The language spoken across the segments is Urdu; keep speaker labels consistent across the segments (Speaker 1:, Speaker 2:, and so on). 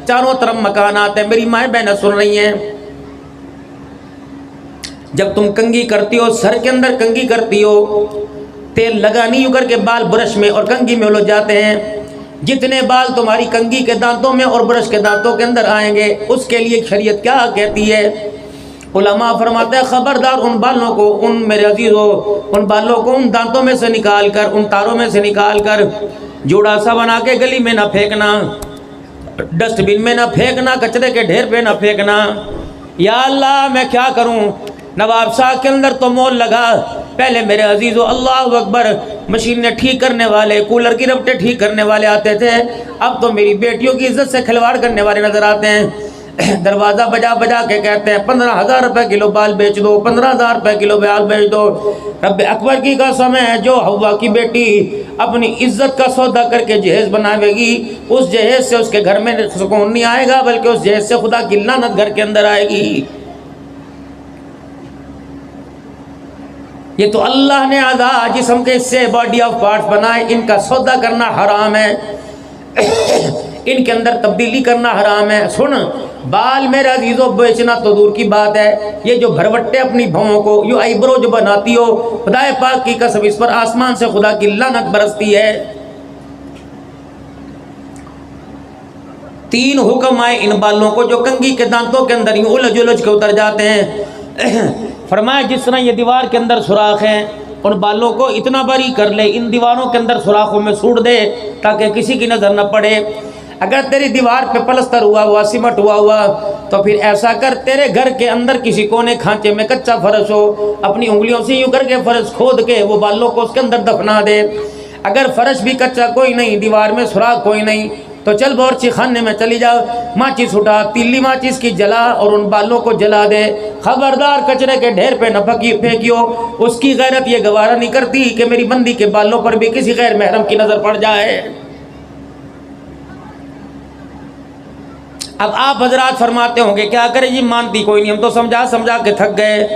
Speaker 1: چاروں طرف مکانات ہیں، میری مائیں بہنیں سن رہی ہیں، جب تم کنگھی کرتی ہو، سر کے اندر کنگھی کرتی ہو، تیل لگا نہیں ہو کر کے بال برش میں اور کنگھی میں الجھ جاتے ہیں، جتنے بال تمہاری کنگھی کے دانتوں میں اور برش کے دانتوں کے اندر آئیں گے، اس کے لیے شریعت کیا کہتی ہے؟ علماء فرماتے ہیں خبردار ان بالوں کو، ان میرے عزیزو، ان بالوں کو ان دانتوں میں سے نکال کر، ان تاروں میں سے نکال کر جوڑا سا بنا کے گلی میں نہ پھینکنا، ڈسٹ بن میں نہ پھینکنا، کچرے کے ڈھیر پہ نہ پھینکنا۔ یا اللہ میں کیا کروں؟ نواب شاہ کے اندر تو مول لگا، پہلے میرے عزیزو اللہ اکبر مشینیں ٹھیک کرنے والے، کولر کی ربٹیں ٹھیک کرنے والے آتے تھے، اب تو میری بیٹیوں کی عزت سے کھلواڑ کرنے والے نظر آتے ہیں، دروازہ بجا بجا کے کہتے ہیں 15,000 روپے کلو بال بیچ دو، 15,000 روپے کلو بال بیچ دو۔ رب اکبر کی قسم ہے، جو حوا کی بیٹی اپنی عزت کا سودا کر کے جہیز بناوے گی، اس جہیز سے اس کے گھر میں سکون نہیں آئے گا، بلکہ اس جہیز سے خدا کی لعنت گھر کے اندر آئے گی۔ یہ تو اللہ نے اعضاء جسم کے حصے باڈی آف پارٹس بنائے، ان کا سودا کرنا حرام ہے، ان کے اندر تبدیلی کرنا حرام ہے۔ سن، بال میرے عزیزوں بیچنا تو دور کی بات ہے، یہ جو بھروٹے اپنی بھووں کو، یہ آئی برو جو بناتی ہو، خدا پاک کی قسم اس پر آسمان سے خدا کی لعنت برستی ہے۔ 3 حکم آئے ان بالوں کو جو کنگھی کے دانتوں کے اندر یوں الجھ الجھ کے اتر جاتے ہیں۔ فرمایا جس طرح یہ دیوار کے اندر سوراخ ہیں، ان بالوں کو اتنا باریک کر لے، ان دیواروں کے اندر سوراخوں میں سوڑ دے تاکہ کسی کی نظر نہ پڑے۔ اگر تیری دیوار پہ پلستر ہوا ہوا، سیمٹ ہوا ہوا، تو پھر ایسا کر تیرے گھر کے اندر کسی کونے کھانچے میں کچا فرش ہو، اپنی انگلیوں سے یوں کر کے فرش کھود کے وہ بالوں کو اس کے اندر دفنا دے۔ اگر فرش بھی کچا کوئی نہیں، دیوار میں سوراخ کوئی نہیں، تو چل باورچی خانے میں چلی جاؤ، ماچس اٹھا، تیلی ماچس کی جلا اور ان بالوں کو جلا دے۔ خبردار کچرے کے ڈھیر پہ نہ پھینکیو، اس کی غیرت یہ گوارا نہیں کرتی کہ میری بندی کے بالوں پر بھی کسی غیر محرم کی نظر پڑ جائے۔ اب آپ حضرات فرماتے ہوں گے کیا کرے جی، مانتی کوئی نہیں، ہم تو سمجھا سمجھا کے تھک گئے۔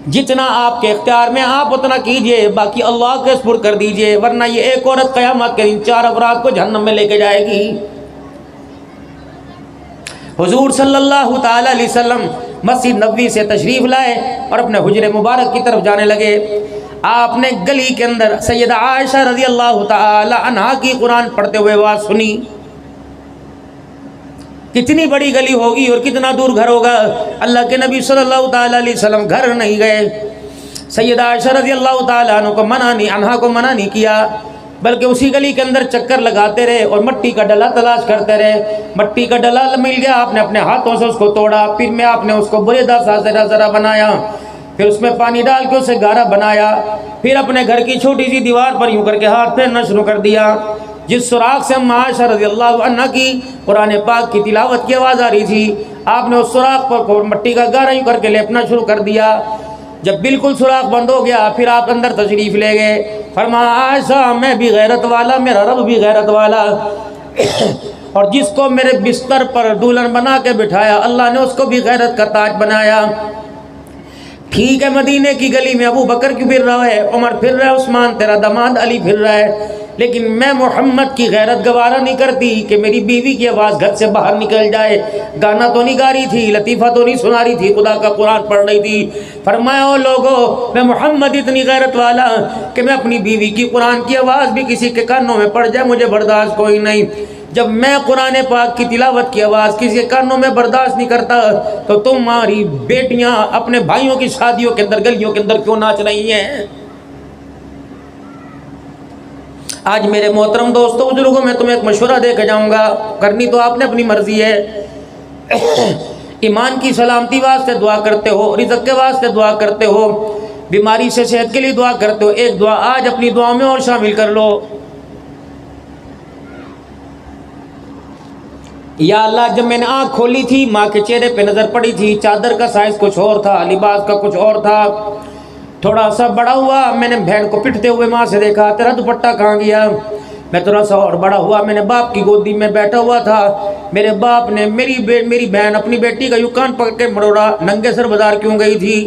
Speaker 1: جتنا آپ کے اختیار میں آپ اتنا کیجئے، باقی اللہ کے سپرد کر دیجئے، ورنہ یہ ایک عورت قیامت کے دن 4 افراد کو جہنم میں لے کے جائے گی۔ حضور صلی اللہ تعالی علیہ وسلم مسجد نبوی سے تشریف لائے اور اپنے حجر مبارک کی طرف جانے لگے۔ آپ نے گلی کے اندر سیدہ عائشہ رضی اللہ تعالی عنہا کی قرآن پڑھتے ہوئے آواز سنی۔ کتنی بڑی گلی ہوگی اور کتنا دور گھر ہوگا، اللہ کے نبی صلی اللہ تعالی علیہ وسلم گھر نہیں گئے۔ سیدہ عائشہ رضی اللہ تعالی عنہ کو منع نہیں کیا، بلکہ اسی گلی کے اندر چکر لگاتے رہے اور مٹی کا ڈلا تلاش کرتے رہے۔ مٹی کا ڈلا مل گیا، آپ نے اپنے ہاتھوں سے اس کو توڑا، پھر میں آپ نے اس کو بریدہ سا ذرا بنایا، پھر اس میں پانی ڈال کے اسے گارا بنایا، پھر اپنے گھر کی چھوٹی سی دیوار پر یوں کر کے ہاتھ پھیرنا شروع کر دیا۔ جس سوراخ سے عائشہ رضی اللہ عنہ کی قرآن پاک کی تلاوت کی آواز آ رہی تھی، آپ نے اس سوراخ پر مٹی کا گارا یوں کر کے لیپنا شروع کر دیا۔ جب بالکل سوراخ بند ہو گیا، پھر آپ اندر تشریف لے گئے۔ فرمایا عائشہ میں بھی غیرت والا، میرا رب بھی غیرت والا، اور جس کو میرے بستر پر دلہن بنا کے بٹھایا، اللہ نے اس کو بھی غیرت کا تاج بنایا۔ ٹھیک ہے مدینے کی گلی میں ابو بکر کیوں پھر رہا ہے، عمر پھر رہا ہے، عثمان تیرا داماد علی پھر رہا ہے، لیکن میں محمد کی غیرت گوارا نہیں کرتی کہ میری بیوی کی آواز گھر سے باہر نکل جائے۔ گانا تو نہیں گا رہی تھی، لطیفہ تو نہیں سنا رہی تھی، خدا کا قرآن پڑھ رہی تھی۔ فرمایا او لوگو، میں محمد اتنی غیرت والا کہ میں اپنی بیوی کی قرآن کی آواز بھی کسی کے کانوں میں پڑ جائے مجھے برداشت کوئی نہیں۔ جب میں قرآن پاک کی تلاوت کی آواز کسی کے کانوں میں برداشت نہیں کرتا، تو تمہاری بیٹیاں اپنے بھائیوں کی شادیوں کے اندر گلیوں کے اندر کیوں ناچ رہی ہیں؟ آج میرے محترم دوستوں بزرگوں، میں تمہیں ایک مشورہ دے کے جاؤں گا، کرنی تو آپ نے اپنی مرضی ہے۔ ایمان کی سلامتی واسطے دعا کرتے ہو، رزق کے واسطے دعا کرتے ہو، بیماری سے صحت کے لیے دعا کرتے ہو، ایک دعا آج اپنی دعاؤں میں اور شامل کر لو۔ یا اللہ، جب میں نے آنکھ کھولی تھی ماں کے چہرے پہ نظر پڑی تھی، چادر کا سائز کچھ اور تھا، لباس کا کچھ اور تھا۔ تھوڑا سا بڑا ہوا، میں نے بہن کو پٹتے ہوئے ماں سے دیکھا، تیرا دوپٹہ کہاں گیا؟ میں تھوڑا سا اور بڑا ہوا، میں نے باپ کی گودی میں بیٹھا ہوا تھا، میرے باپ نے میری بہن اپنی بیٹی کا یوں کان پکڑ کے مروڑا، ننگے سر بازار کیوں گئی تھی؟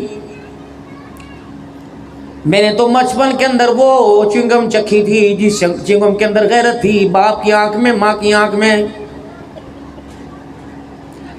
Speaker 1: میں نے تو بچپن کے اندر وہ چنگم چکھی تھی جس چنگم کے اندر غیرت تھی، باپ کی آنکھ میں، ماں کی آنکھ میں۔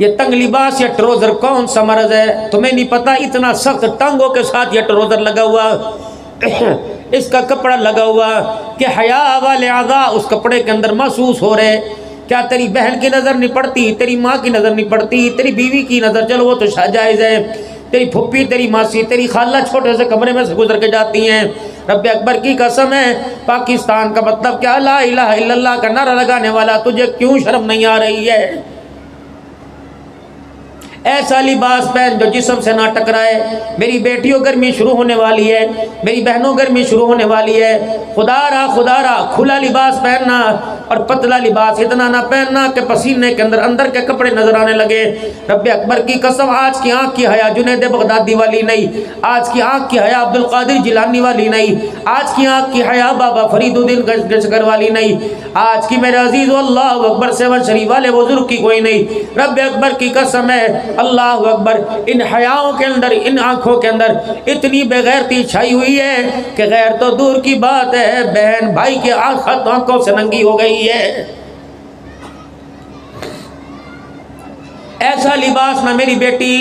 Speaker 1: یہ تنگ لباس یا ٹروزر کون سا مرض ہے؟ تمہیں نہیں پتا اتنا سخت ٹانگوں کے ساتھ یہ ٹروزر لگا ہوا، اس کا کپڑا لگا ہوا کہ حیا والے اعضاء اس کپڑے کے اندر محسوس ہو رہے۔ کیا تیری بہن کی نظر نہیں پڑتی، تیری ماں کی نظر نہیں پڑتی، تیری بیوی کی نظر چلو وہ تو جائز ہے، تیری پھپھی، تیری ماسی، تیری خالہ چھوٹے سے کمرے میں سے گزر کے جاتی ہیں۔ رب اکبر کی قسم ہے، پاکستان کا مطلب کیا، لا الہ الا اللہ کا نعرہ لگانے والا، تجھے کیوں شرم نہیں آ رہی ہے؟ ایسا لباس پہن جو جسم سے نہ ٹکرائے۔ میری بیٹیوں گرمی شروع ہونے والی ہے، میری بہنوں گرمی شروع ہونے والی ہے، خدا را کھلا لباس پہننا اور پتلا لباس اتنا نہ پہننا کہ پسینے کے اندر کے کپڑے نظر آنے لگے۔ رب اکبر کی قسم، آج کی آنکھ کی حیا جنید بغدادی والی نہیں، آج کی آنکھ کی حیا عبد القادر جیلانی والی نہیں، آج کی آنکھ کی حیا بابا فرید الدین گجگر والی نہیں، آج کی میرے عزیز اللہ اکبر 7 شریف والے بزرگ کی کوئی نہیں۔ رب اکبر کی قسم ہے، اللہ اکبر، ان حیاؤں کے اندر، ان آنکھوں کے اندر اتنی بے غیرتی چھائی ہوئی ہے کہ غیر تو دور کی بات ہے، بہن بھائی کی آنکھوں سے ننگی ہو گئی ہے۔ ایسا لباس نہ میری بیٹی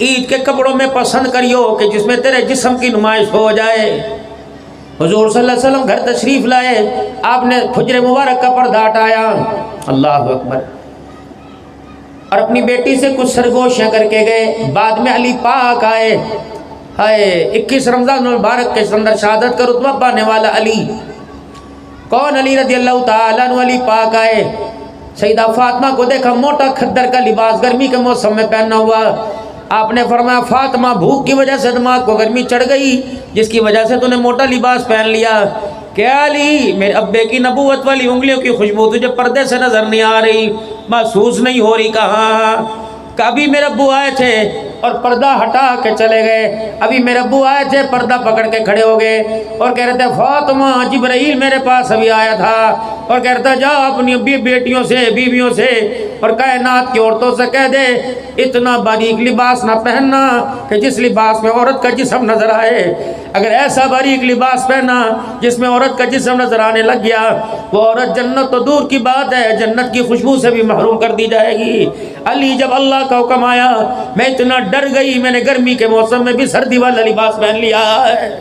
Speaker 1: عید کے کپڑوں میں پسند کریو کہ جس میں تیرے جسم کی نمائش ہو جائے۔ حضور صلی اللہ علیہ وسلم گھر تشریف لائے، آپ نے حجر مبارک کا پردہ ہٹایا، اللہ اکبر، اور اپنی بیٹی سے کچھ سرگوشیاں کر کے گئے۔ بعد میں علی پاک آئے، ہائے 21 رمضان المبارک کے اندر شہادت کا رتبہ پانے والا علی، کون علی رضی اللہ تعالیٰ عنہ، علی پاک آئے، سیدہ فاطمہ کو دیکھا موٹا کھدر کا لباس گرمی کے موسم میں پہنا ہوا، آپ نے فرمایا فاطمہ بھوک کی وجہ سے دماغ کو گرمی چڑھ گئی جس کی وجہ سے تو نے موٹا لباس پہن لیا۔ کیا علی، میرے ابے کی نبوت والی انگلیوں کی خوشبو تجھے پردے سے نظر نہیں آ رہی، محسوس نہیں ہو رہی؟ کہاں، کبھی میرے ابو آئے تھے اور پردہ ہٹا کے چلے گئے، ابھی میرے ابو آئے تھے پردہ پکڑ کے کھڑے ہو گئے اور کہہ رہے تھے فاطمہ جبرائیل میرے پاس ابھی آیا تھا اور کہہ رہا تھا جا اپنی بیٹیوں سے، بیویوں سے اور کائنات کی عورتوں سے کہہ دے اتنا باریک لباس نہ پہننا کہ جس لباس میں عورت کا جسم نظر آئے۔ اگر ایسا باریک لباس پہنا جس میں عورت کا جسم نظر آنے لگ گیا، وہ عورت جنت تو دور کی بات ہے جنت کی خوشبو سے بھی محروم کر دی جائے گی۔ علی جب اللہ کا حکم آیا میں اتنا ڈر گئی، میں نے گرمی کے موسم میں بھی سردی والا لباس پہن لیا ہے۔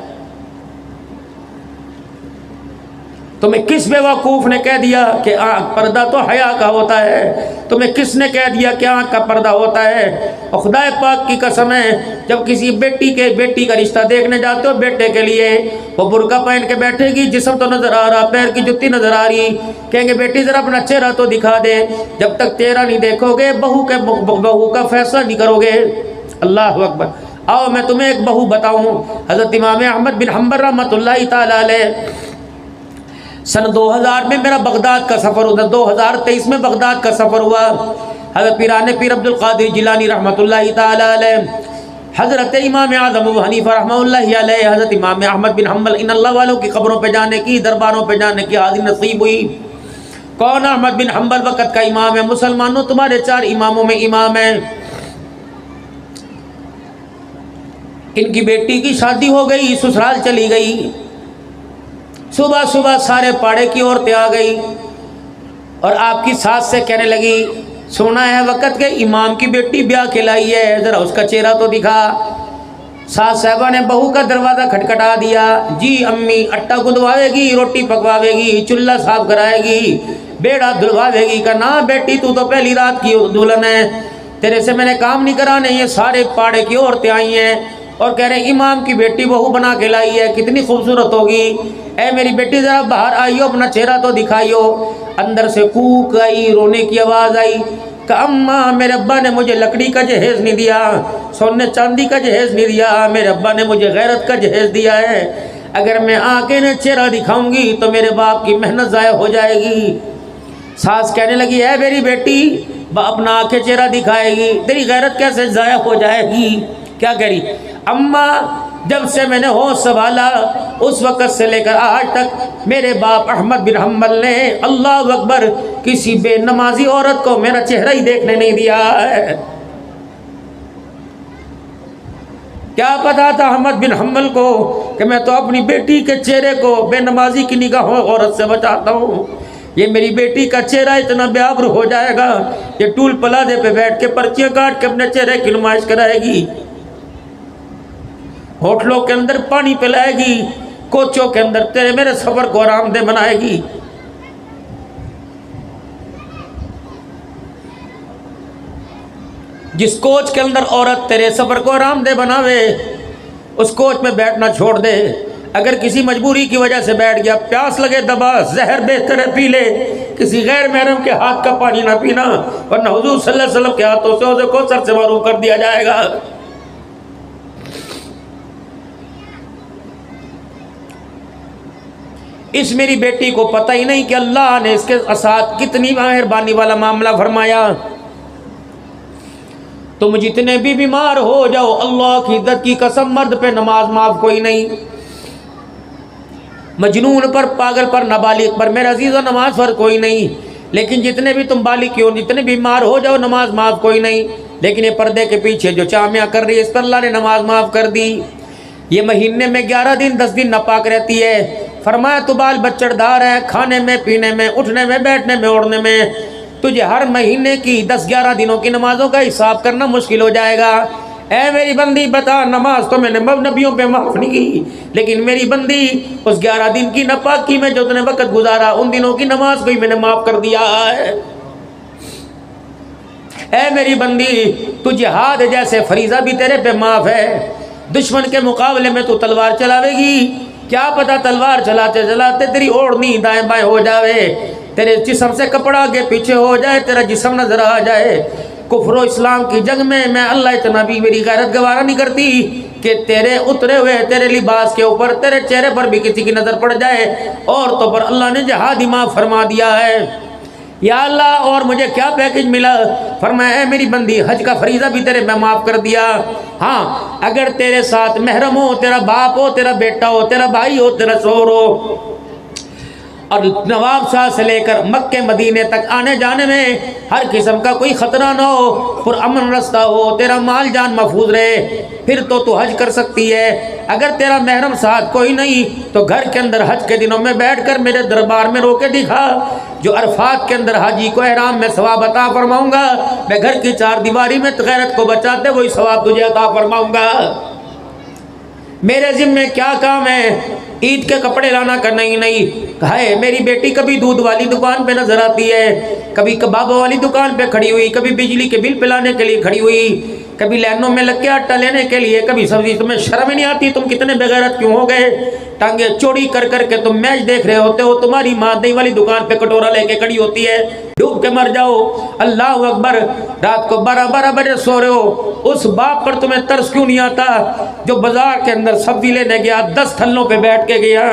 Speaker 1: تمہیں کس بیوقوف نے کہہ دیا کہ آنکھ پردہ تو حیا کا ہوتا ہے؟ تمہیں کس نے کہہ دیا کہ آنکھ کا پردہ ہوتا ہے؟ اور خدا پاک کی قسم ہے، جب کسی بیٹی کا رشتہ دیکھنے جاتے ہو بیٹے کے لیے، وہ برقع پہن کے بیٹھے گی، جسم تو نظر آ رہا، پیر کی جتی نظر آ رہی، کہیں گے بیٹی ذرا اپنا چہرہ تو دکھا دے، جب تک چہرہ نہیں دیکھو گے بہو کا فیصلہ نہیں کرو گے۔ اللہ اکبر۔ آؤ میں تمہیں ایک بہو بتاؤں، حضرت امام احمد بن حنبل رحمۃ اللہ تعالی علیہ، سن 2000 میں میرا بغداد کا سفر ہوا، 2023 میں بغداد کا سفر ہوا، حضرت پیر عبد القادر جیلانی رحمۃ اللہ تعالی علیہ، حضرت امام اعظم ابو حنیفہ رحمہ اللہ علیہ، حضرت امام احمد بن حنبل، ان اللہ والوں کی قبروں پہ جانے کی، درباروں پہ جانے کی حاضری نصیب ہوئی۔ کون احمد بن حنبل وقت کا امام ہے، مسلمانوں تمہارے 4 اماموں میں امام ہے۔ ان کی بیٹی کی شادی ہو گئی، سسرال چلی گئی، صبح صبح سارے پاڑے کی عورتیں آ گئی اور آپ کی ساس سے کہنے لگی سونا ہے وقت کے امام کی بیٹی بیاہ کے لائی ہے، ذرا اس کا چہرہ تو دکھا۔ ساس صاحبہ نے بہو کا دروازہ کھٹکھٹا دیا، جی امی آٹا گندواوے گی، روٹی پکواوے گی، چولہا صاف کرائے گی، بیڑا دھلواوے گی، کہا نا بیٹی تو پہلی رات کی دلہن ہے، تیرے سے میں نے کام نہیں کرانے، یہ سارے پاڑے کی عورتیں آئی ہیں اور کہہ رہے امام کی بیٹی بہو بنا کے لائی ہے، کتنی خوبصورت ہوگی، اے میری بیٹی ذرا باہر آئیو، اپنا چہرہ تو دکھائیو۔ اندر سے کوک آئی، رونے کی آواز آئی کہ اماں میرے ابا نے مجھے لکڑی کا جہیز نہیں دیا، سونے چاندی کا جہیز نہیں دیا، میرے ابا نے مجھے غیرت کا جہیز دیا ہے، اگر میں آ کے نے چہرہ دکھاؤں گی تو میرے باپ کی محنت ضائع ہو جائے گی۔ ساس کہنے لگی اے میری بیٹی اپنا آ کے چہرہ دکھائے گی، تیری غیرت کیسے ضائع ہو جائے گی؟ کیا کہہ رہی اماں، جب سے میں نے ہوش سنبھالا اس وقت سے لے کر آج تک میرے باپ احمد بن حنبل نے اللہ اکبر کسی بے نمازی عورت کو میرا چہرہ ہی دیکھنے نہیں دیا ہے۔ کیا پتا تھا احمد بن حنبل کو کہ میں تو اپنی بیٹی کے چہرے کو بے نمازی کی نگاہوں عورت سے بچاتا ہوں۔ یہ میری بیٹی کا چہرہ اتنا بے آبرو ہو جائے گا، یہ ٹول پلازے پہ بیٹھ کے پرچیاں کاٹ کے اپنے چہرے کی نمائش کرائے گی، ہوٹلوں کے اندر پانی پلائے گی، کوچوں کے اندر تیرے میرے سفر کو آرام دہ بنائے گی۔ جس کوچ کے اندر عورت تیرے سفر کو آرام دہ بناوے اس کوچ میں بیٹھنا چھوڑ دے۔ اگر کسی مجبوری کی وجہ سے بیٹھ گیا، پیاس لگے دبا، زہر بہتر ہے پی لے، کسی غیر محرم کے ہاتھ کا پانی نہ پینا، ورنہ حضور صلی اللہ علیہ وسلم کے ہاتھوں سے اسے کوثر سے محروم کر دیا جائے گا۔ اس میری بیٹی کو پتہ ہی نہیں کہ اللہ نے اس کے ساتھ کتنی مہربانی والا معاملہ فرمایا۔ تم جتنے بھی بیمار ہو جاؤ، اللہ کی عزت کی قسم، مرد پہ نماز معاف کوئی نہیں، مجنون پر، پاگل پر، نابالغ پر میرے عزیزو نماز فرض کوئی نہیں، لیکن جتنے بھی تم بالغ کیوں، جتنے بیمار ہو جاؤ نماز معاف کوئی نہیں۔ لیکن یہ پردے کے پیچھے جو چامیاں کر رہی ہے اس پر اللہ نے نماز معاف کر دی۔ یہ مہینے میں 11 دن 10 دن ناپاک رہتی ہے، فرمایا تو بال بچڑ دار ہے، کھانے میں، پینے میں، اٹھنے میں، بیٹھنے میں، اوڑھنے میں، تجھے ہر مہینے کی 10-11 دنوں کی نمازوں کا حساب کرنا مشکل ہو جائے گا۔ اے میری بندی بتا، نماز تو میں نے نبیوں پہ معاف نہیں کی، لیکن میری بندی اس 11 دن کی ناپاکی میں جو تنے وقت گزارا ان دنوں کی نماز کو ہی میں نے معاف کر دیا ہے۔ اے میری بندی، تو جہاد جیسے فریضہ بھی تیرے پہ معاف ہے، دشمن کے مقابلے میں تو تلوار چلاوے گی، کیا پتا تلوار چلاتے چلاتے تیری اوڑھنی دائیں بائیں ہو جاوے، تیرے جسم سے کپڑا آگے پیچھے ہو جائے، تیرا جسم نظر آ جائے۔ کفر و اسلام کی جنگ میں اللہ اتنا بھی میری غیرت گوارا نہیں کرتی کہ تیرے اترے ہوئے تیرے لباس کے اوپر، تیرے چہرے پر بھی کسی کی نظر پڑ جائے۔ عورتوں پر اللہ نے جہاد ہی معاف فرما دیا ہے۔ یا اللہ، اور مجھے کیا پیکج ملا؟ فرمایا اے میری بندی، حج کا فریضہ بھی تیرے میں معاف کر دیا۔ ہاں، اگر تیرے ساتھ محرم ہو، تیرا باپ ہو، تیرا بیٹا ہو، تیرا بھائی ہو، تیرا شوہر ہو، اور نواب شاہ سے لے کر مکہ مدینے تک آنے جانے میں ہر قسم کا کوئی خطرہ نہ ہو، پرامن رستہ ہو، تیرا مال جان محفوظ رہے، پھر تو حج کر سکتی ہے۔ اگر تیرا محرم ساتھ کوئی نہیں تو گھر کے اندر حج کے دنوں میں بیٹھ کر میرے دربار میں رو کے دکھا، جو عرفات کے اندر حاجی کو احرام میں ثواب عطا فرماؤں گا، میں گھر کی 4 دیواری میں غیرت کو بچاتے وہی ثواب تجھے عطا فرماؤں گا۔ میرے ذمے کیا کام ہے؟ عید کے کپڑے لانا کا نہیں ہے۔ میری بیٹی کبھی دودھ والی دکان پہ نظر آتی ہے، کبھی کبابوں والی دکان پہ کھڑی ہوئی، کبھی بجلی کے بل پلانے کے لیے کھڑی ہوئی، کبھی لائنوں میں لگ کے آٹا لینے کے لیے، کبھی سبزی۔ تمہیں شرم ہی نہیں آتی؟ تم کتنے بغیرت کیوں ہو گئے؟ ٹانگیں چوڑی کر کر کے تم میچ دیکھ رہے ہوتے ہو، تمہاری ماں دہی والی دکان پہ کٹورا لے کے کھڑی ہوتی ہے، ڈوب کے مر جاؤ۔ اللہ اکبر، رات کو 12 بجے سو رہے ہو، اس باپ پر تمہیں ترس کیوں نہیں آتا جو بازار کے اندر سبزی لینے گیا، 10 تھلوں پہ بیٹھ کے گیا؟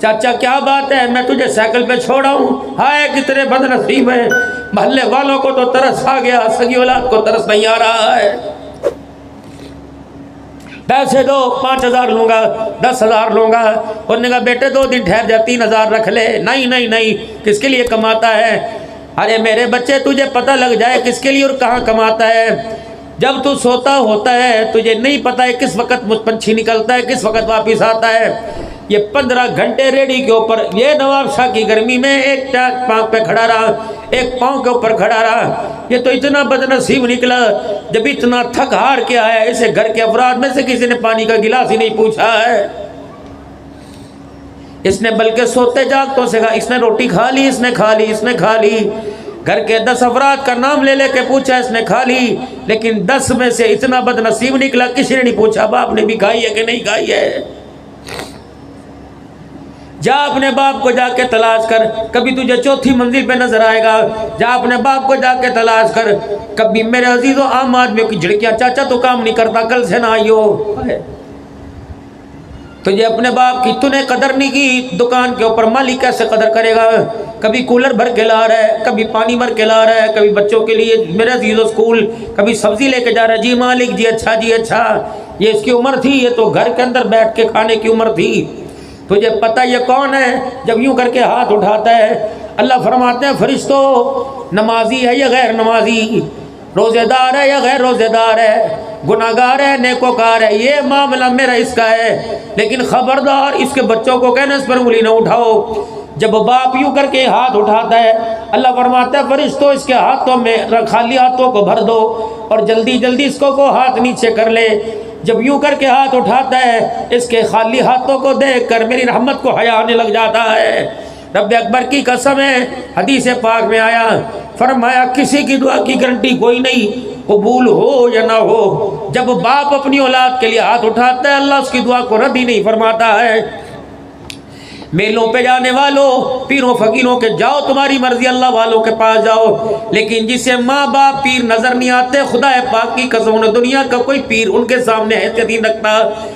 Speaker 1: چاچا کیا بات ہے، میں تجھے سائیکل پہ چھوڑا ہوں، ہائے کتنے بد نصیب ہیں۔ محلے والوں کو تو ترس آ گیا، سگی اولاد کو ترس نہیں آ رہا ہے۔ پیسے دو، 5000 لوں گا، 10,000 لوں گا۔ انہوں نے کہا بیٹے 2 دن ٹھہر جا، 3000 رکھ لے۔ نہیں نہیں نہیں، کس کے لیے کماتا ہے؟ ارے میرے بچے، تجھے پتہ لگ جائے کس کے لیے اور کہاں کماتا ہے۔ جب تو سوتا ہوتا ہے تجھے نہیں پتہ ہے کس وقت پنچھی نکلتا ہے، کس وقت واپس آتا ہے۔ یہ 15 گھنٹے ریڈی کے اوپر، یہ نواب شاہ کی گرمی میں ایک پاؤں پہ کھڑا رہا، ایک پاؤں کے اوپر کھڑا رہا۔ یہ تو اتنا بد نصیب نکلا، جب اتنا تھک ہار کے آیا، اسے گھر کے افراد میں سے کسی نے پانی کا گلاس ہی نہیں پوچھا ہے۔ اس نے بلکہ سوتے جاگتوں سے کہا، اس نے روٹی کھا لی، اس نے کھا لی، اس نے کھا لی۔ گھر کے 10 افراد کا نام لے لے کے پوچھا، اس نے کھا لی، لیکن 10 میں سے اتنا بد نصیب نکلا کسی نے نہیں پوچھا باپ نے بھی کھائی ہے کہ نہیں کھائی ہے۔ جا اپنے باپ کو جا کے تلاش کر، کبھی تجھے 4تھی منزل پہ نظر آئے گا۔ جا اپنے باپ کو جا کے تلاش کر۔ کبھی میرے عزیزوں عام آدمیوں کی جھڑکیاں، چاچا تو کام نہیں کرتا، کل سے نہ آئیو۔ تجھے اپنے باپ کی تُنے قدر نہیں کی، دکان کے اوپر مالک کیسے قدر کرے گا؟ کبھی کولر بھر کے لا رہا ہے، کبھی پانی بھر کے لا رہا ہے، کبھی بچوں کے لیے میرے عزیزوں اسکول، کبھی سبزی لے کے جا رہا ہے۔ جی مالک، جی اچھا، جی اچھا۔ یہ اس کی عمر تھی، یہ تو گھر کے اندر بیٹھ کے کھانے کی عمر تھی۔ تجھے پتہ یہ کون ہے؟ جب یوں کر کے ہاتھ اٹھاتا ہے، اللہ فرماتے ہیں فرشتوں، نمازی ہے یا غیر نمازی، روزے دار ہے یا غیر روزے دار ہے، گناہگار ہے نیکوکار ہے، یہ معاملہ میرا اس کا ہے، لیکن خبردار اس کے بچوں کو کہنا اس پر انگلی نہ اٹھاؤ۔ جب باپ یوں کر کے ہاتھ اٹھاتا ہے اللہ فرماتا ہے فرشتوں اس کے ہاتھوں میں خالی ہاتھوں کو بھر دو اور جلدی جلدی اس کو ہاتھ نیچے کر لے۔ جب یوں کر کے ہاتھ اٹھاتا ہے اس کے خالی ہاتھوں کو دیکھ کر میری رحمت کو حیا آنے لگ جاتا ہے۔ رب اکبر کی قسم ہے، حدیث پاک میں آیا فرمایا کسی کی دعا کی گارنٹی کوئی نہیں، قبول ہو یا نہ ہو، جب باپ اپنی اولاد کے لیے ہاتھ اٹھاتا ہے اللہ اس کی دعا کو رد ہی نہیں فرماتا ہے۔ میلوں پہ جانے والوں، پیروں فقیروں کے جاؤ تمہاری مرضی، اللہ والوں کے پاس جاؤ، لیکن جسے ماں باپ پیر نظر نہیں آتے خدا پاک کی قسم دنیا کا کوئی پیر ان کے سامنے حیثیت نہیں رکھتا۔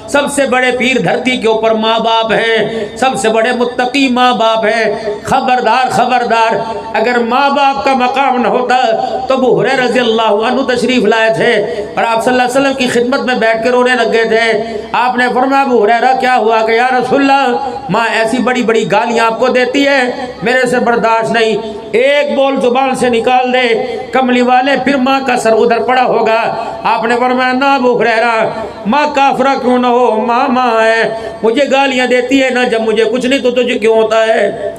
Speaker 1: سب سے بڑے پیر دھرتی کے اوپر ماں باپ ہیں، سب سے بڑے متقی ماں باپ ہیں۔ خبردار خبردار، اگر ماں باپ کا مقام نہ ہوتا تو ابو ہریرہ رضی اللہ عنہ تشریف لائے تھے اور آپ صلی اللہ علیہ وسلم کی خدمت میں بیٹھ کے رونے لگ گئے تھے۔ آپ نے فرمایا ابو ہریرہ کیا ہوا کہ یا رسول اللہ ماں ایسی بڑی بڑی گالیاں آپ کو دیتی ہے میرے سے برداشت نہیں، ایک بول زبان سے نکال دے کملی والے پھر ماں کا سر ادھر پڑا ہوگا۔ آپ نے فرمایا نہ ابو ہریرہ ماں کافرہ کیوں نہ ہو، ماں ماں ہے، مجھے گالیاں دیتی ہے نا، جب مجھے کچھ نہیں تو تجھے کیوں ہوتا ہے۔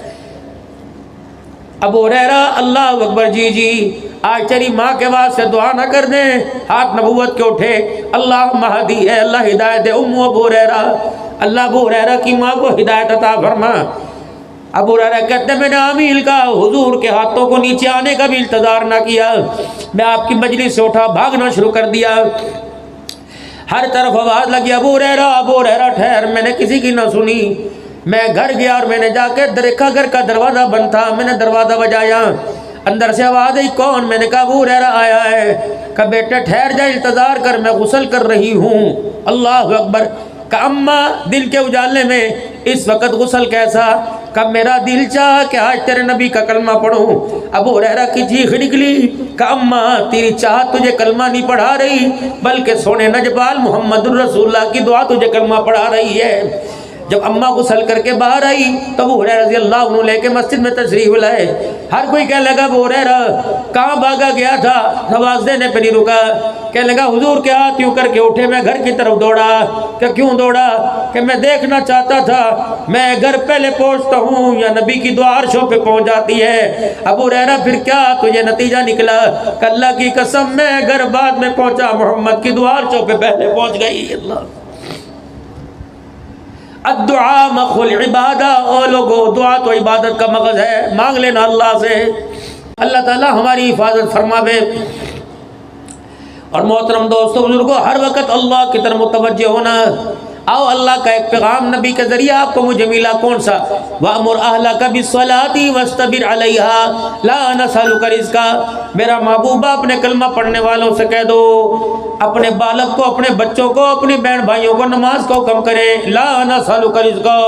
Speaker 1: ابو ہریرہ اللہ اکبر، جی آج تیری ماں کے واسطے دعا نہ کر دیں، ہاتھ نبوت کے اٹھے اللہم ہدی ہے اللہ ہدایت دے ام ابو ہریرہ، اللہ ابو ہریرہ کی ماں کو ہدایت عطا فرما۔ ابو ہریرہ کہتے ہیں میں نے عمیل کا حضور کے ہاتھوں کو نیچے آنے کا بھی انتظار نہ کیا، میں آپ کی مجلس سے اٹھا بھاگنا شروع کر دیا۔ ہر طرف آواز لگی ابو ہریرہ ٹھہر، میں نے کسی کی نہ سنی، میں گھر گیا اور میں نے جا کے دیکھا گھر کا دروازہ بند تھا، میں نے دروازہ بجایا، اندر سے آواز آئی کون؟ میں نے کہا ابو ہریرہ آیا ہے۔ کہا بیٹے ٹھہر جا انتظار کر میں غسل کر رہی ہوں۔ اللہ اکبر۔ کہ اماں دل کے اجالے میں اس وقت غسل کیسا؟ کہ میرا دل چاہا کہ آج تیرے نبی کا کلمہ پڑھوں۔ ابو ہریرہ کی چیخ نکلی کہ اماں تیری چاہت تجھے کلمہ نہیں پڑھا رہی بلکہ سونے نجبال محمد الرسول اللہ کی دعا تجھے کلمہ پڑھا رہی ہے۔ جب اماں غسل کر کے باہر آئی تو ابو ہریرہ رضی اللہ عنہ لے کے مسجد میں تشریف لائے۔ ہر کوئی کہنے لگا ابو ہریرہ کہاں بھاگا گیا تھا، نواز دینے پہ نہیں رکا۔ کہنے لگا حضور کے ہاتھ یوں کر کے اٹھے، میں گھر کی طرف دوڑا۔ کہ کیوں دوڑا؟ کہ میں دیکھنا چاہتا تھا میں گھر پہلے پہنچتا ہوں یا نبی کی دعا عرشوں پہ پہنچ جاتی ہے۔ ابو ہریرہ پھر کیا تجھے نتیجہ نکلا؟ کہ اللہ کی قسم میں گھر بعد میں پہنچا، محمد کی دعا عرشوں پہ پہلے پہنچ گئی۔ اللہ الدعاء مخ العبادہ، او لوگو دعا تو عبادت کا مغز ہے، مانگ لینا اللہ سے، اللہ تعالی ہماری حفاظت فرماوے۔ اور محترم دوستو بزرگو ہر وقت اللہ کی طرف متوجہ ہونا۔ آؤ اللہ کا ایک پیغام نبی کے ذریعہ آپ کو مجھے ملا، کون سا؟ وَأْمُرْ أَهْلَكَ بِالصَّلَاةِ وَاسْتَبِرْ عَلَيْهَا لَا نَسْأَلُكَ رِزْقًا۔ میرا محبوبہ اپنے کلمہ پڑھنے والوں سے کہہ دو اپنے بالغ کو، اپنے بچوں کو، اپنی بہن بھائیوں کو نماز کو حکم کریں۔ لا نسألک رزقا،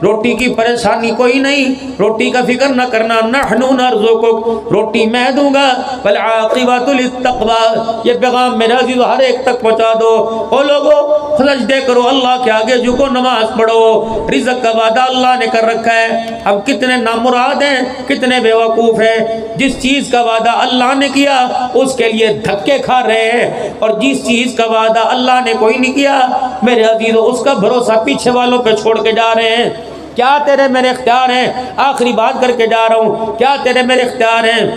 Speaker 1: روٹی کی پریشانی کوئی نہیں، روٹی کا فکر نہ کرنا، نحن نرزقک، روٹی میں دوں گا، والعاقبۃ للتقوی۔ یہ پیغام میرے عزیز ہر ایک تک پہنچا دو۔ او لوگو سجدے کرو، اللہ کے آگے جھکو، نماز پڑھو، رزق کا وعدہ اللہ نے کر رکھا ہے۔ ہم کتنے نامراد ہیں، کتنے بے وقوف ہیں، جس چیز کا وعدہ اللہ نے کیا اس کے لیے دھکے کھا رہے ہیں، اور جس چیز کا وعدہ اللہ نے کوئی نہیں کیا میرے عزیزو اس کا بھروسہ پیچھے والوں پہ چھوڑ کے جا رہے ہیں۔ کیا تیرے میرے اختیار ہیں؟ آخری بات کر کے جا رہا ہوں، کیا تیرے میرے اختیار ہیں؟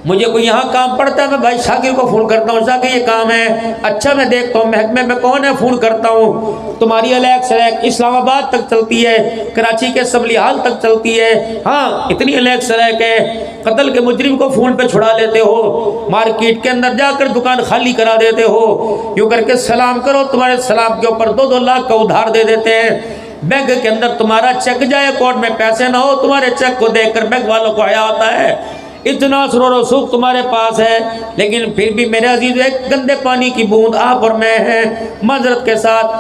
Speaker 1: مجھے کوئی یہاں کام پڑتا ہے میں بھائی شاکر کو فون کرتا ہوں، شاکر یہ کام ہے، اچھا میں دیکھتا ہوں محکمے میں کون ہے، فون کرتا ہوں۔ تمہاری الیکس سلیک اسلام آباد تک چلتی ہے، کراچی کے اسمبلی ہال تک چلتی ہے، ہاں اتنی الیکس سلیک ہے۔ قتل کے مجرم کو فون پہ چھڑا لیتے ہو، مارکیٹ کے اندر جا کر دکان خالی کرا دیتے ہو، یوں کر کے سلام کرو تمہارے سلام کے اوپر 2-2 لاکھ کا ادھار دے دیتے ہیں۔ بینک کے اندر تمہارا چیک جائے، اکاؤنٹ میں پیسے نہ ہو، تمہارے چیک کو دیکھ کر بینک والوں کو حیا آتا ہے۔ اتنا سرور و سوکھ تمہارے پاس ہے، لیکن پھر بھی میرے عزیز ایک گندے پانی کی بوند آپ اور میں ہیں۔ معذرت کے ساتھ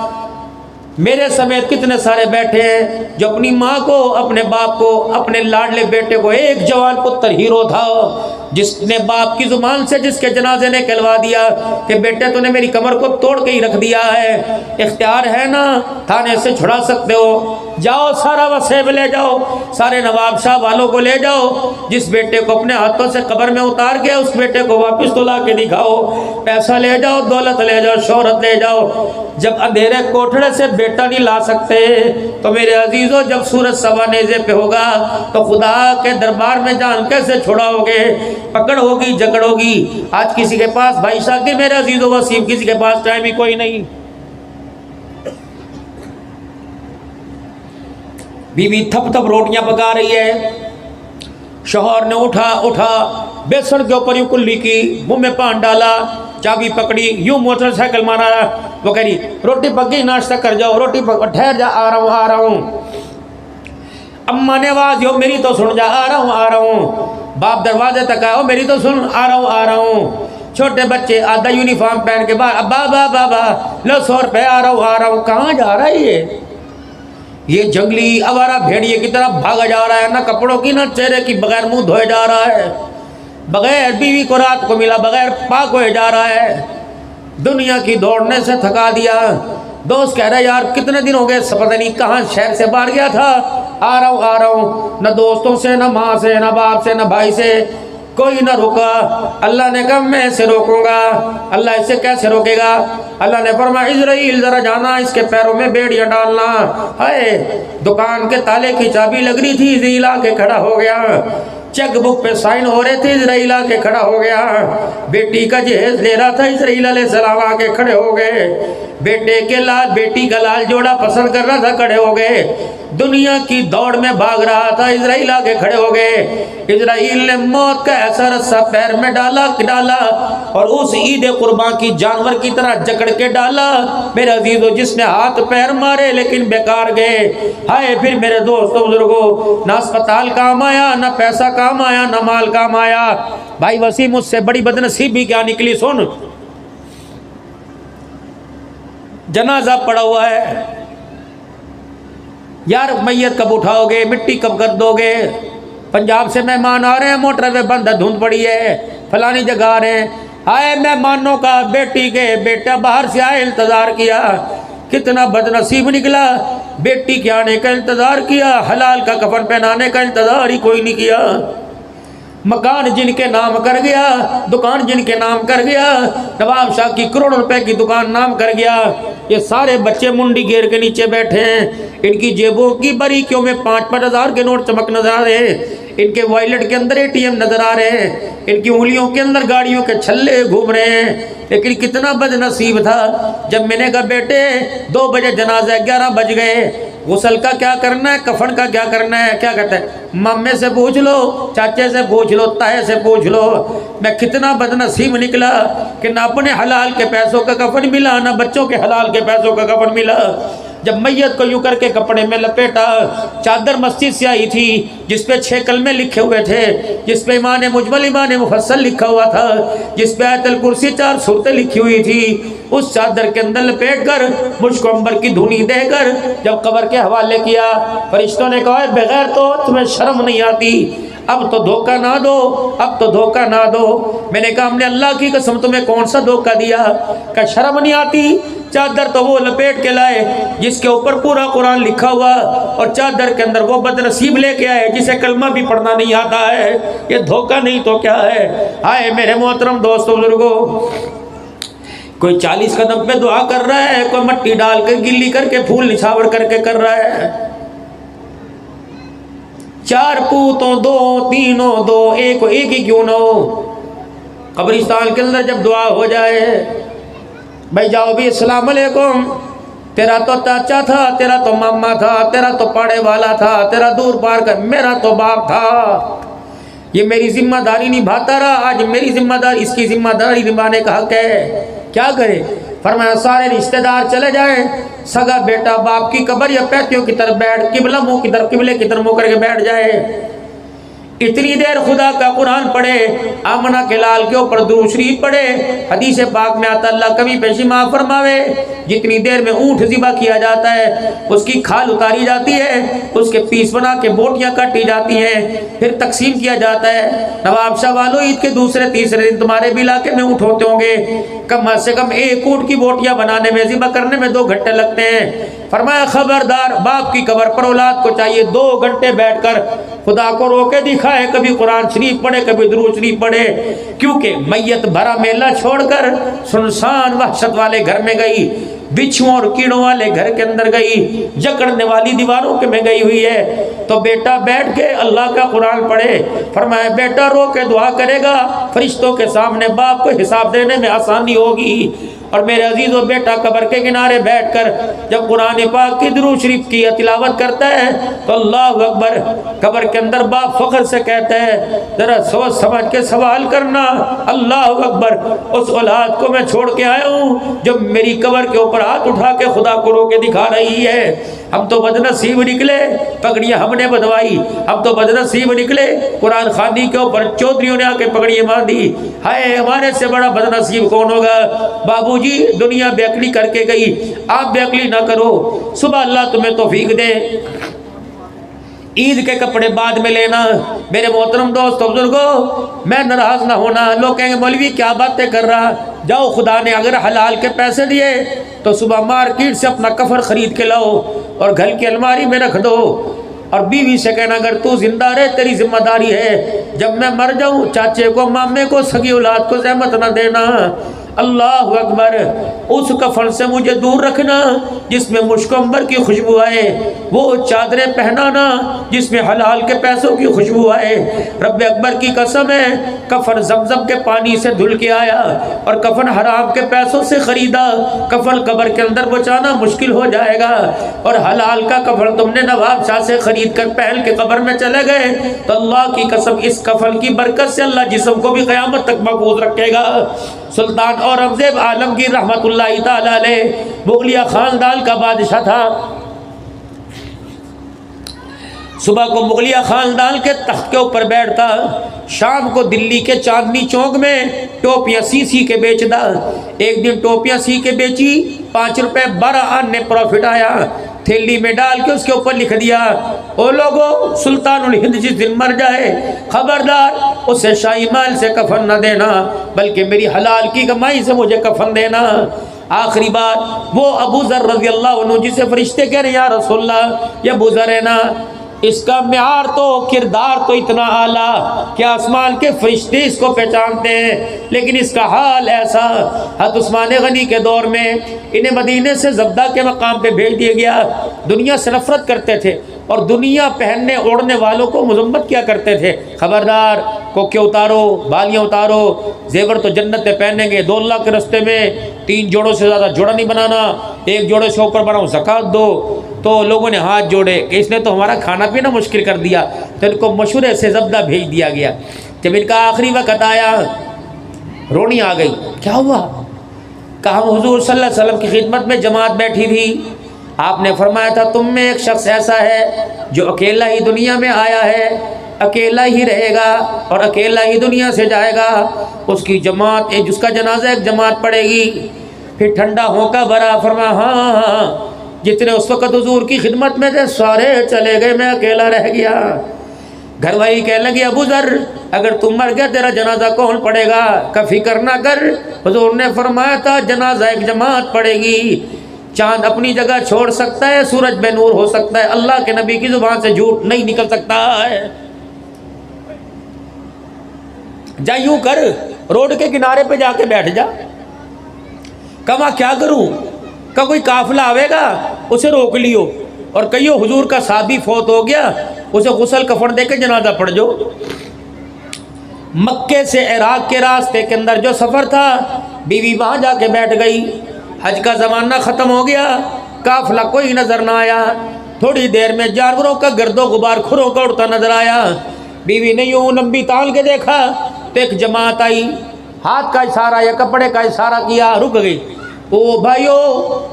Speaker 1: میرے سمیت کتنے سارے بیٹھے ہیں جو اپنی ماں کو، اپنے باپ کو، اپنے لاڈلے بیٹے کو، ایک جوان پتر ہیرو تھا جس نے باپ کی زبان سے جس کے جنازے نے کہلوا دیا کہ بیٹے تو نے میری کمر کو توڑ کے ہی رکھ دیا ہے، اختیار ہے نا، تھانے سے چھڑا سکتے ہو، جاؤ سارا وسیب لے جاؤ، سارے نواب شاہ والوں کو لے جاؤ، جس بیٹے کو اپنے ہاتھوں سے قبر میں اتار کے اس بیٹے کو واپس تو لا کے دکھاؤ، پیسہ لے جاؤ، دولت لے جاؤ، شہرت لے جاؤ، جب اندھیرے کوٹھڑے سے بیٹا نہیں لا سکتے تو میرے عزیزو جب سورج سوا نیزے پہ ہوگا تو خدا کے دربار میں جان کیسے چھڑاؤ گے؟ پکڑ ہوگی، جکڑ ہوگی۔ آج کسی کے پاس بھائی شاکر میرے عزیزو وسیم کسی کے پاس ٹائم ہی کوئی نہیں۔ بیوی تھپ تھپ روٹیاں پکا رہی ہے، شوہر نے اٹھا بیسن کے اوپر یوں کلی کی، منہ میں پان ڈالا، چابی پکڑی، یوں موٹر سائیکل مارا، وہ کہہ رہی روٹی پک گئی، ناشتہ کر جاؤ، روٹی پک، ٹھہر جا، آ رہا ہوں۔ اماں نے آواز یو میری تو سن جا، آ رہا ہوں۔ باپ دروازے تک آؤ، میری تو سن، آ رہا ہوں۔ چھوٹے بچے آدھا یونیفارم پہن کے باہر، بابا لو 100 روپے، آ رہا ہوں۔ کہاں جا رہا ہے یہ جنگلی آوارہ بھیڑیے کی طرح بھاگا جا رہا ہے، نہ کپڑوں کی نہ چہرے کی، بغیر منہ دھوئے جا رہا ہے، بغیر بیوی کو رات کو ملا، بغیر پاک ہوئے جا رہا ہے، دنیا کی دوڑنے سے تھکا دیا۔ دوست کہہ رہا ہے یار کتنے دن ہو گئے، پتہ نہیں کہاں شہر سے باہر گیا تھا، آ رہا ہوں۔ نہ دوستوں سے، نہ ماں سے، نہ باپ سے، نہ بھائی سے کوئی نہ روکا۔ اللہ نے کہا میں اسے روکوں گا۔ اللہ اسے کیسے روکے گا؟ اللہ نے فرمایا اسرائیل ذرا جانا، اس کے پیروں میں بیڑیاں ڈالنا۔ ہائے، دکان کے تالے کی چابی لگ رہی تھی، اسرائیل آ کے کھڑا ہو گیا، چیک بک پہ سائن ہو رہے تھے، اسرائیل آ کے کھڑا ہو گیا، بیٹی کا جہیز لے رہا تھا، اسرائیل علیہ السلام آ کے کھڑے ہو گئے، بیٹی کا لال جوڑا پسند کر رہا تھا، کھڑے ہو گئے، دنیا کی دوڑ میں بھاگ رہا تھا، اسرائیل آ کے کھڑے ہو گئے۔ اسرائیل نے موت کا ایسا رسہ پیر میں ڈالا اور اس عید قربان کی جانور کی طرح جکڑ کے ڈالا، میرے عزیزو، جس نے ہاتھ پیر مارے لیکن بیکار گئے۔ ہائے، پھر میرے دوستو بزرگو، نہ اسپتال کام آیا، نہ پیسہ کام آیا، نہ مال کام آیا۔ بھائی وسیم مجھ سے بڑی بدنصیبی کیا نکلی، سن، جنازہ پڑا ہوا ہے، یار میت کب اٹھاؤ گے، مٹی کب کر دو گے؟ پنجاب سے مہمان آ رہے ہیں، موٹر وے بند ہے، دھند پڑی ہے، فلانی جگہ آ رہے ہیں۔ آئے مہمانوں کا بیٹی کے بیٹا باہر سے آئے، انتظار کیا، کتنا بد نصیب نکلا، بیٹی کے آنے کا انتظار کیا، حلال کا کفن پہنانے کا انتظار ہی کوئی نہیں کیا۔ مکان جن کے نام کر گیا، دکان جن کے نام کر گیا، نواب شاہ کی کروڑ روپے کی دکان نام کر گیا، یہ سارے بچے منڈی گیر کے نیچے بیٹھے ہیں، ان کی جیبوں کی باریکیوں میں 5-5 ہزار کے نوٹ چمک نظر آ رہے ہیں، ان کے وائلٹ کے اندر ATM نظر آ رہے ہیں، ان کی انگلیوں کے اندر گاڑیوں کے چھلے گھوم رہے ہیں۔ لیکن کتنا بد نصیب تھا، جب میں نے کہا بیٹے 2 بجے جنازہ، 11 بج گئے، غسل کا کیا کرنا ہے، کفن کا کیا کرنا ہے؟ کیا کہتا ہے، مامے سے پوچھ لو، چاچے سے پوچھ لو، تائے سے پوچھ لو۔ میں کتنا بد نصیب نکلا کہ نہ اپنے حلال کے پیسوں کا کفن ملا، نہ بچوں کے حلال کے پیسوں کا کفن ملا۔ جب میت کو یوں کر کے کپڑے میں لپیٹا، چادر مسجد سے آئی تھی جس پہ 6 کلمے لکھے ہوئے تھے، جس پہ ایمان مجمل ایمان مفصل لکھا ہوا تھا، جس پہ آیت الکرسی 4 سورتیں لکھی ہوئی تھی، اس چادر کے اندر لپیٹ کر مجھ کو عنبر کی دھونی دے کر جب قبر کے حوالے کیا، فرشتوں نے کہا بغیر تو تمہیں شرم نہیں آتی، اب تو دھوکہ نہ دو، اب تو دھوکہ نہ دو۔ میں نے کہا ہم نے اللہ کی قسم تمہیں کون سا دھوکہ دیا کہ شرم نہیں آتی؟ چادر تو وہ لپیٹ کے لائے جس کے اوپر پورا قرآن لکھا ہوا، اور چادر کے اندر وہ بد نصیب لے کے آئے جسے کلمہ بھی پڑھنا نہیں آتا ہے، یہ دھوکہ نہیں تو کیا ہے؟ آئے میرے محترم دوستو بزرگو، کوئی 40 قدم پہ دعا کر رہا ہے، کوئی مٹی ڈال کے گلی کر کے پھول نچھاور کر کے کر رہا ہے، 4 پوتوں 2 تینوں 2 ایک ہی کیوں نہ ہو۔ قبرستان کے اندر جب دعا ہو جائے، بھائی جاؤ بھی السلام علیکم، تیرا تو چاچا تھا، تیرا تو ماما تھا، تیرا تو پاڑے والا تھا، تیرا دور پار کا، میرا تو باپ تھا، یہ میری ذمہ داری نبھاتا رہا، آج میری ذمہ داری، اس کی ذمہ داری نبھانے کا حق ہے، کیا کرے؟ فرمایا سارے رشتہ دار چلے جائیں، سگا بیٹا باپ کی قبر یا پیتیوں کی طرف بیٹھ، قبلہ منہ کی طرف، قبلے کی طرف منہ کر کے بیٹھ جائے، اتنی دیر خدا کا قرآن پڑھے، آمنہ کے لال کے اوپر درود شریف پڑھے۔ حدیث پاک میں آتا اللہ کبھی پیشی معاف فرماوے، جتنی دیر میں اونٹ ذبح کیا جاتا ہے، اس کی کھال اتاری جاتی ہے، اس کے پیس بنا کے بوٹیاں کاٹی جاتی ہیں، پھر تقسیم کیا جاتا ہے۔ نواب شاہ والو، عید کے دوسرے تیسرے دن تمہارے بھی علاقے میں اونٹ ہوتے ہوں گے، کم سے کم ایک اونٹ کی بوٹیاں بنانے میں، ذبح کرنے میں 2 گھنٹے لگتے ہیں۔ فرمایا خبردار، باپ کی قبر پر اولاد کو چاہیے 2 گھنٹے بیٹھ کر خدا کو رو کے دکھائے، کبھی قرآن شریف پڑھے، کبھی درود شریف پڑھے، کیونکہ میت بھرا میلہ چھوڑ کر سنسان وحشت والے گھر میں گئی، بچھوں اور کیڑوں والے گھر کے اندر گئی، جکڑنے والی دیواروں کے میں گئی ہوئی ہے۔ تو بیٹا بیٹھ کے اللہ کا قرآن پڑھے۔ فرمایا بیٹا رو کے دعا کرے گا، فرشتوں کے سامنے باپ کو حساب دینے میں آسانی ہوگی۔ اور میرے عزیزو، بیٹا قبر کے کنارے بیٹھ کر جب قرآن پاک کی درود شریف کی تلاوت کرتا ہے تو اللہ اکبر، قبر کے اندر باپ فخر سے کہتا ہے ذرا سوچ سمجھ کے سوال کرنا، اللہ اکبر، اس اولاد کو میں چھوڑ کے آیا ہوں جو میری قبر کے اوپر ہاتھ اٹھا کے خدا کو رو کے دکھا رہی ہے۔ ہم تو بدنصیب نکلے، پگڑیاں ہم نے بدوائی، ہم تو بدنصیب نکلے، قرآن خوانی کے اوپر چودھریوں نے آ کے پگڑیاں باندھی۔ ہائے، ہمارے سے بڑا بدنصیب کون ہوگا؟ بابو جی، دنیا بے عقلی کر کے گئی، آپ بے عقلی نہ کرو، صبح اللہ تمہیں توفیق دے، عید کے کپڑے بعد میں لینا۔ میرے محترم دوست بزرگوں، میں ناراض نہ ہونا، لوگ کہیں گے مولوی کیا باتیں کر رہا، جاؤ خدا نے اگر حلال کے پیسے دیے تو صبح مارکیٹ سے اپنا کفن خرید کے لاؤ اور گھر کی الماری میں رکھ دو، اور بیوی سے کہنا اگر تو زندہ رہے تیری ذمہ داری ہے، جب میں مر جاؤں چاچے کو، مامے کو، سگی اولاد کو زحمت نہ دینا۔ اللہ اکبر، اس کفن سے مجھے دور رکھنا جس میں مشک عنبر کی خوشبو آئے، وہ چادریں پہنانا جس میں حلال کے پیسوں کی خوشبو آئے۔ رب اکبر کی قسم ہے، کفن زمزم کے پانی سے دھل کے آیا اور کفن حرام کے پیسوں سے خریدا، کفن قبر کے اندر بچانا مشکل ہو جائے گا، اور حلال کا کفن تم نے نواب شاہ سے خرید کر پہن کے قبر میں چلے گئے تو اللہ کی قسم اس کفن کی برکت سے اللہ جسم کو بھی قیامت تک محفوظ رکھے گا۔ سلطان اورنگزیب عالمگیر رحمت اللہ تعالی علیہ مغلیہ خاندان کا بادشاہ تھا۔ صبح کو مغلیہ خاندان کے تخت کے اوپر بیٹھتا، شام کو دلی کے چاندنی چوک میں ٹوپیاں سی کے بیچتا۔ ایک دن ٹوپیاں سی کے بیچی، 5 روپے 12 آنے پروفٹ آیا، تھیلی میں ڈال کے اس کے اوپر لکھ دیا، او لوگو، سلطان الہند جس دن مر جائے خبردار اسے شاہی مال سے کفن نہ دینا بلکہ میری حلال کی کمائی سے مجھے کفن دینا۔ آخری بات وہ ابو ذر رضی اللہ عنہ جسے فرشتے کہہ رہے ہیں یا رسول اللہ، یہ ابو ذر ہے نا، اس کا معیار تو کردار تو اتنا اعلیٰ کہ آسمان کے فرشتے اس کو پہچانتے ہیں، لیکن اس کا حال ایسا۔ حضرت عثمان غنی کے دور میں انہیں مدینے سے زبدہ کے مقام پہ بھیج دیا گیا، دنیا سے نفرت کرتے تھے اور دنیا پہننے اوڑھنے والوں کو مذمت کیا کرتے تھے، خبردار کوکے اتارو، بالیاں اتارو، زیور تو جنت میں پہنیں گے، 2 اللہ کے رستے میں 3 جوڑوں سے زیادہ جوڑا نہیں بنانا، 1 جوڑے سے اوپر بناؤ زکوٰۃ دو۔ تو لوگوں نے ہاتھ جوڑے کہ اس نے تو ہمارا کھانا پینا مشکل کر دیا، تو ان کو مشورے سے زبدہ بھیج دیا گیا۔ جب ان کا آخری وقت آیا، رونی آ گئی، کیا ہوا؟ کہا حضور صلی اللہ علیہ وسلم کی خدمت میں جماعت بیٹھی تھی، آپ نے فرمایا تھا تم میں ایک شخص ایسا ہے جو اکیلا ہی دنیا میں آیا ہے، اکیلا ہی رہے گا اور اکیلا ہی دنیا سے جائے گا، اس کی جماعت، جس کا جنازہ ایک جماعت پڑے گی۔ پھر ٹھنڈا ہونکا بھرا، فرمایا ہاں، جتنے اس وقت حضور کی خدمت میں تھے سارے چلے گئے، میں اکیلا رہ گیا۔ گھر والی کہنے لگی ابو ذر اگر تم مر گیا تیرا جنازہ کون پڑے گا؟ کا فکر نہ کر، حضور نے فرمایا تھا جنازہ ایک جماعت پڑے گی، چاند اپنی جگہ چھوڑ سکتا ہے، سورج بے نور ہو سکتا ہے، اللہ کے نبی کی زبان سے جھوٹ نہیں نکل سکتا ہے۔ جا یوں کر، روڈ کے کنارے پہ جا کے بیٹھ جا۔ کہا کیا کروں؟ کہ کوئی قافلہ آئے گا اسے روک لیو اور کہیو حضور کا صحابی فوت ہو گیا، اسے غسل کفن دے کے جنازہ پڑھ جو۔ مکے سے عراق کے راستے کے اندر جو سفر تھا، بیوی وہاں جا کے بیٹھ گئی۔ حج کا زمانہ ختم ہو گیا، قافلہ کوئی نظر نہ آیا۔ تھوڑی دیر میں جانوروں کا گرد و غبار کھروں کا اڑتا نظر آیا۔ بیوی نے یوں لمبی تال کے دیکھا تو ایک جماعت آئی، ہاتھ کا اشارہ یا کپڑے کا اشارہ کیا، رک گئی۔ او بھائیو،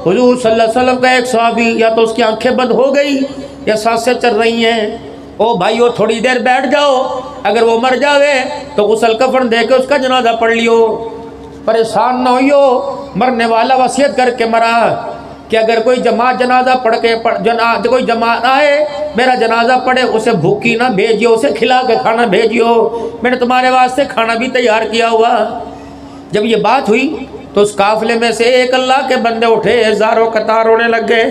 Speaker 1: حضور صلی اللہ علیہ وسلم کا ایک صحابی، یا تو اس کی آنکھیں بند ہو گئی یا سانسیں چل رہی ہیں، او بھائیو تھوڑی دیر بیٹھ جاؤ، اگر وہ مر جاوے تو غسل کفن دے کے اس کا جنازہ پڑھ لیو. پریشان نہ ہوئیو. مرنے والا وصیت کر کے مرا کہ اگر کوئی جماعت جنازہ پڑھ کے کوئی جماعت آئے میرا جنازہ پڑھے اسے بھوکی نہ بھیجیو, اسے کھلا کے کھانا بھیجیو, میں نے تمہارے واسطے کھانا بھی تیار کیا ہوا. جب یہ بات ہوئی تو اس قافلے میں سے ایک اللہ کے بندے اٹھے, زاروں قطار رونے لگ گئے.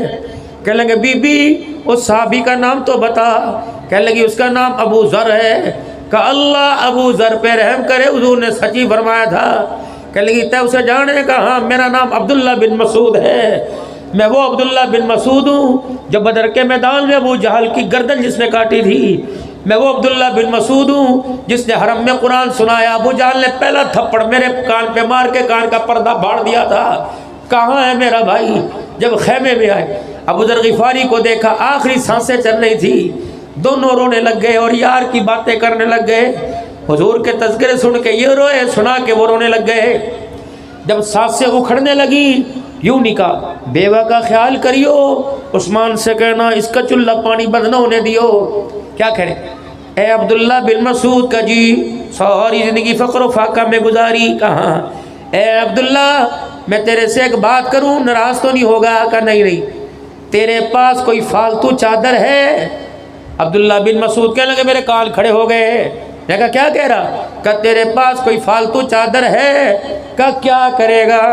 Speaker 1: کہنے لگے بی بی اس صحابی کا نام تو بتا. کہنے لگی اس کا نام ابو ذر ہے. کہا اللہ ابو ذر پہ رحم کرے, حضور نے سچی فرمایا تھا. کہنے لگی تے اسے جانے. کہا ہاں میرا نام عبداللہ بن مسعود ہے, میں وہ عبداللہ بن مسعود ہوں جو بدر کے میدان میں ابو جہل کی گردن جس نے کاٹی تھی. میں وہ عبداللہ بن مسعود ہوں جس نے حرم میں قرآن سنایا. ابو جہل نے پہلا تھپڑ میرے کان پہ مار کے کان کا پردہ پھاڑ دیا تھا. کہاں ہے میرا بھائی؟ جب خیمے میں آئے ابو ذر غفاری کو دیکھا, آخری سانسیں چل رہی تھی, دونوں رونے لگ گئے اور یار کی باتیں کرنے لگ گئے. حضور کے تذکرے سن کے یہ روئے, سنا کے وہ رونے لگ گئے. جب سانسیں اکھڑنے لگی یوں نہیں کہا بیوہ کا خیال کریو, عثمان سے کہنا اس کا چولہا پانی بند نہ ہونے دیو. کیا کہہ رہے اے عبداللہ بن مسعود کا جی ساری زندگی فقر و فاقہ میں گزاری. کہاں اے عبداللہ میں تیرے سے ایک بات کروں, ناراض تو نہیں ہوگا؟ کہا نہیں. تیرے پاس کوئی فالتو چادر ہے؟ عبداللہ بن مسعود کہنے لگے میرے کان کھڑے ہو گئے. میں کہا کیا کہہ رہا؟ کہ تیرے پاس کوئی فالتو چادر ہے؟ کہ کیا کرے گا؟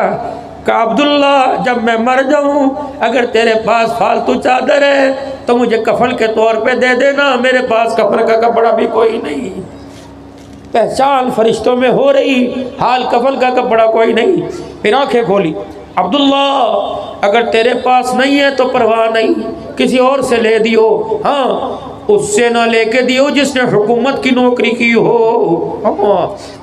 Speaker 1: کہ عبداللہ جب میں مر جاؤں اگر تیرے پاس فالتو چادر ہے تو مجھے کفن کے طور پہ دے دینا, میرے پاس کفن کا کپڑا بھی کوئی نہیں. پہچان فرشتوں میں ہو رہی, حال کفن کا کپڑا کوئی نہیں. پھر آنکھیں کھولی, عبداللہ اگر تیرے پاس نہیں ہے تو پرواہ نہیں, کسی اور سے لے دیو. ہاں اس سے نہ لے کے دیو جس نے حکومت کی نوکری کی ہو,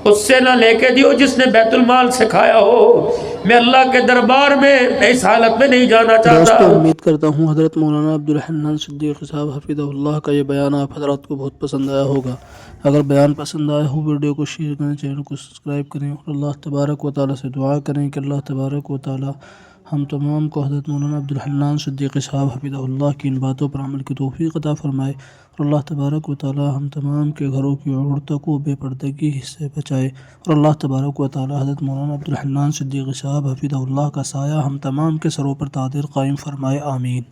Speaker 1: اس سے نہ لے کے دیو جس نے بیت المال سے کھایا ہو. میں اللہ کے دربار میں اس حالت میں نہیں جانا چاہتا.
Speaker 2: دوستو امید کرتا ہوں حضرت مولانا عبدالحنان صدیقی صاحب حفظہ اللہ کا یہ بیان آپ حضرات کو بہت پسند آیا ہوگا. اگر بیان پسند آیا ہو ویڈیو کو شیئر کریں, چینل کو سبسکرائب کریں اور اللہ تبارک و تعالیٰ سے دعا کریں کہ اللہ تبارک و تعالیٰ ہم تمام کو حضرت مولانا عبدالحنان صدیقی صاحب حفظہ اللہ کی ان باتوں پر عمل کی توفیق عطا فرمائے, اور اللہ تبارک و تعالیٰ ہم تمام کے گھروں کی عورتوں کو بے پردگی سے بچائے, اور اللہ تبارک و تعالیٰ حضرت مولانا عبدالحنان صدیقی صاحب حفظہ اللہ کا سایہ ہم تمام کے سروں پر دائر قائم فرمائے. آمین.